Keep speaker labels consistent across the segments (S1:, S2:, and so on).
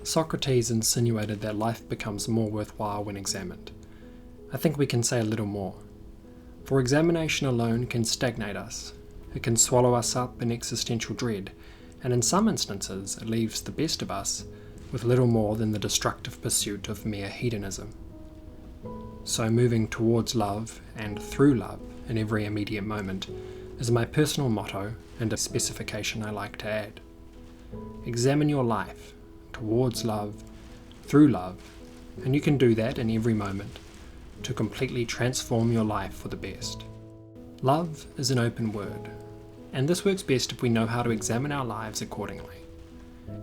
S1: Socrates insinuated that life becomes more worthwhile when examined. I think we can say a little more. For examination alone can stagnate us. It can swallow us up in existential dread, and in some instances it leaves the best of us with little more than the destructive pursuit of mere hedonism. So moving towards love and through love in every immediate moment is my personal motto and a specification I like to add. Examine your life towards love, through love, and you can do that in every moment to completely transform your life for the best. Love is an open word, and this works best if we know how to examine our lives accordingly.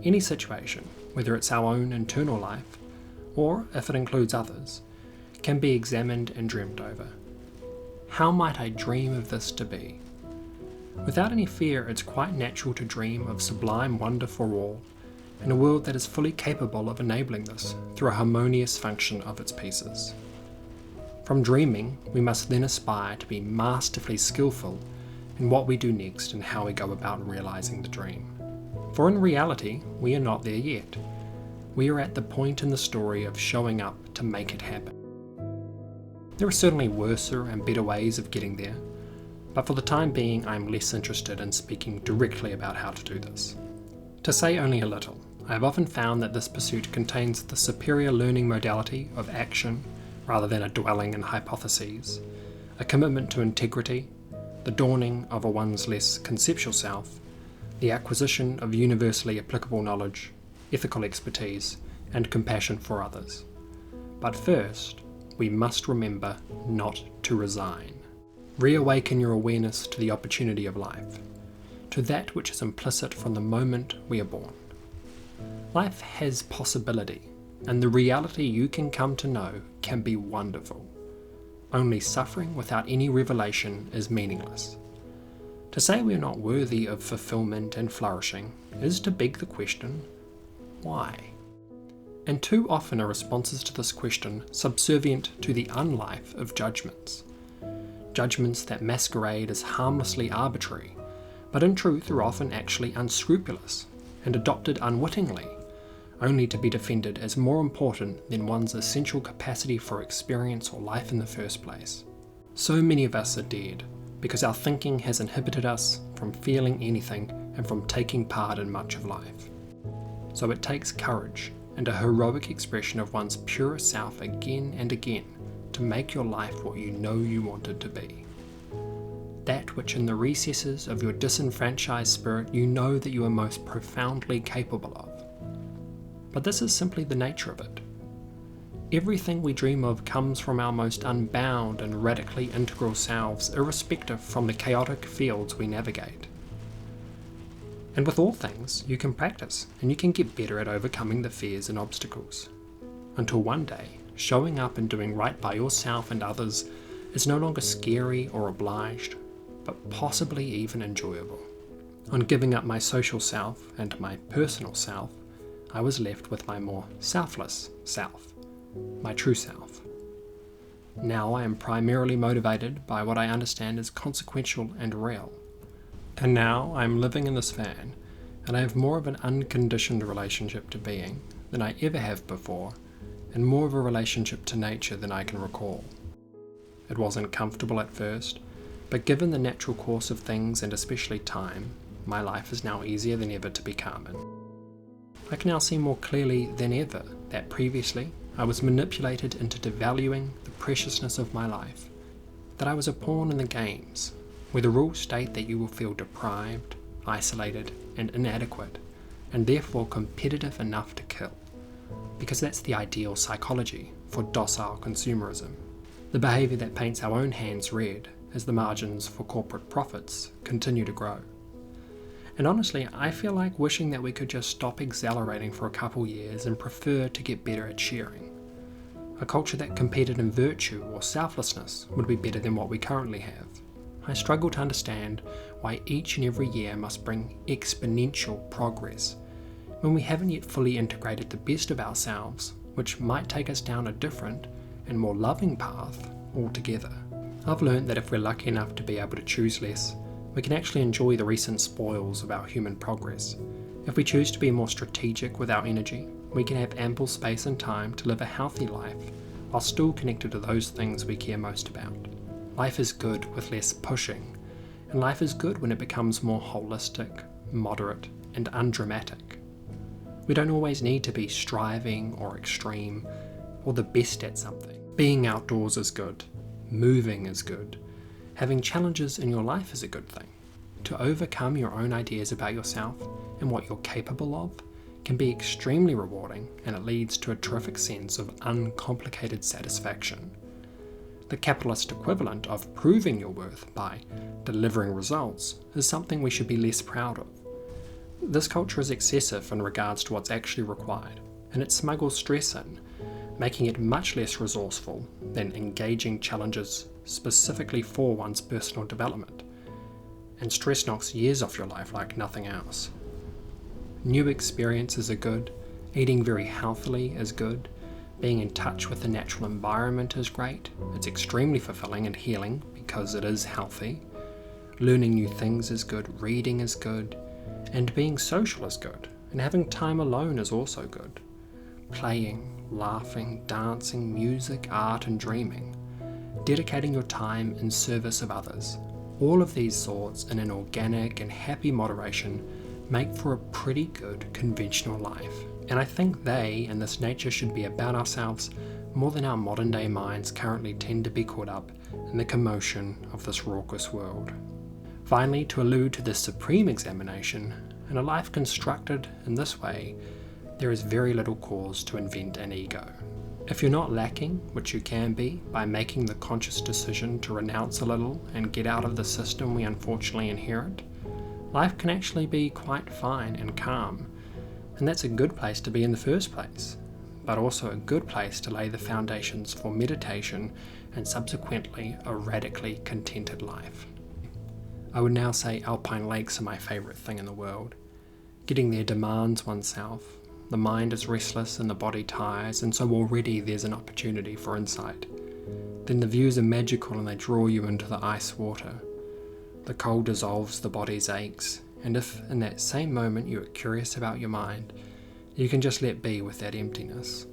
S1: Any situation, whether it's our own internal life, or if it includes others, can be examined and dreamt over. How might I dream of this to be? Without any fear, it's quite natural to dream of sublime wonder for all, in a world that is fully capable of enabling this through a harmonious function of its pieces. From dreaming, we must then aspire to be masterfully skillful in what we do next and how we go about realizing the dream. For in reality, we are not there yet. We are at the point in the story of showing up to make it happen. There are certainly worser and better ways of getting there, but for the time being I am less interested in speaking directly about how to do this. To say only a little, I have often found that this pursuit contains the superior learning modality of action rather than a dwelling in hypotheses, a commitment to integrity, the dawning of a one's less conceptual self, the acquisition of universally applicable knowledge, ethical expertise, and compassion for others. But first, we must remember not to resign. Reawaken your awareness to the opportunity of life, to that which is implicit from the moment we are born. Life has possibility, and the reality you can come to know can be wonderful. Only suffering without any revelation is meaningless. To say we are not worthy of fulfillment and flourishing is to beg the question, why? And too often are responses to this question subservient to the unlife of judgments. Judgments that masquerade as harmlessly arbitrary, but in truth are often actually unscrupulous and adopted unwittingly, only to be defended as more important than one's essential capacity for experience or life in the first place. So many of us are dead because our thinking has inhibited us from feeling anything and from taking part in much of life. So it takes courage and a heroic expression of one's pure self again and again to make your life what you know you want it to be. That which in the recesses of your disenfranchised spirit you know that you are most profoundly capable of. But this is simply the nature of it. Everything we dream of comes from our most unbound and radically integral selves, irrespective from the chaotic fields we navigate. And with all things, you can practice, and you can get better at overcoming the fears and obstacles. Until one day, showing up and doing right by yourself and others is no longer scary or obliged, but possibly even enjoyable. On giving up my social self and my personal self, I was left with my more selfless self, my true self. Now I am primarily motivated by what I understand is consequential and real. And now I am living in this van, and I have more of an unconditioned relationship to being than I ever have before, and more of a relationship to nature than I can recall. It wasn't comfortable at first, but given the natural course of things and especially time, my life is now easier than ever to be calm in. I can now see more clearly than ever that previously I was manipulated into devaluing the preciousness of my life, that I was a pawn in the games, where the rules state that you will feel deprived, isolated, and inadequate, and therefore competitive enough to kill, because that's the ideal psychology for docile consumerism, the behaviour that paints our own hands red as the margins for corporate profits continue to grow. And honestly, I feel like wishing that we could just stop exhilarating for a couple years and prefer to get better at sharing. A culture that competed in virtue or selflessness would be better than what we currently have. I struggle to understand why each and every year must bring exponential progress, when we haven't yet fully integrated the best of ourselves, which might take us down a different and more loving path altogether. I've learned that if we're lucky enough to be able to choose less, we can actually enjoy the recent spoils of our human progress. If we choose to be more strategic with our energy, we can have ample space and time to live a healthy life while still connected to those things we care most about. Life is good with less pushing, and life is good when it becomes more holistic, moderate, and undramatic. We don't always need to be striving or extreme or the best at something. Being outdoors is good, moving is good, having challenges in your life is a good thing. To overcome your own ideas about yourself and what you're capable of can be extremely rewarding, and it leads to a terrific sense of uncomplicated satisfaction. The capitalist equivalent of proving your worth by delivering results is something we should be less proud of. This culture is excessive in regards to what's actually required, and it smuggles stress in, making it much less resourceful than engaging challenges specifically for one's personal development. And stress knocks years off your life like nothing else. New experiences are good, eating very healthily is good, being in touch with the natural environment is great, it's extremely fulfilling and healing because it is healthy. Learning new things is good, reading is good, and being social is good, and having time alone is also good. Playing, laughing, dancing, music, art and dreaming. Dedicating your time in service of others. All of these thoughts in an organic and happy moderation make for a pretty good conventional life. And I think they and this nature should be about ourselves more than our modern day minds currently tend to be caught up in the commotion of this raucous world. Finally, to allude to this supreme examination, in a life constructed in this way, there is very little cause to invent an ego. If you're not lacking, which you can be, by making the conscious decision to renounce a little and get out of the system we unfortunately inherit, life can actually be quite fine and calm, and that's a good place to be in the first place, but also a good place to lay the foundations for meditation and subsequently a radically contented life. I would now say alpine lakes are my favourite thing in the world. Getting there demands oneself. The mind is restless and the body tires, and so already there's an opportunity for insight. Then the views are magical and they draw you into the ice water. The cold dissolves the body's aches, and if in that same moment you are curious about your mind, you can just let be with that emptiness.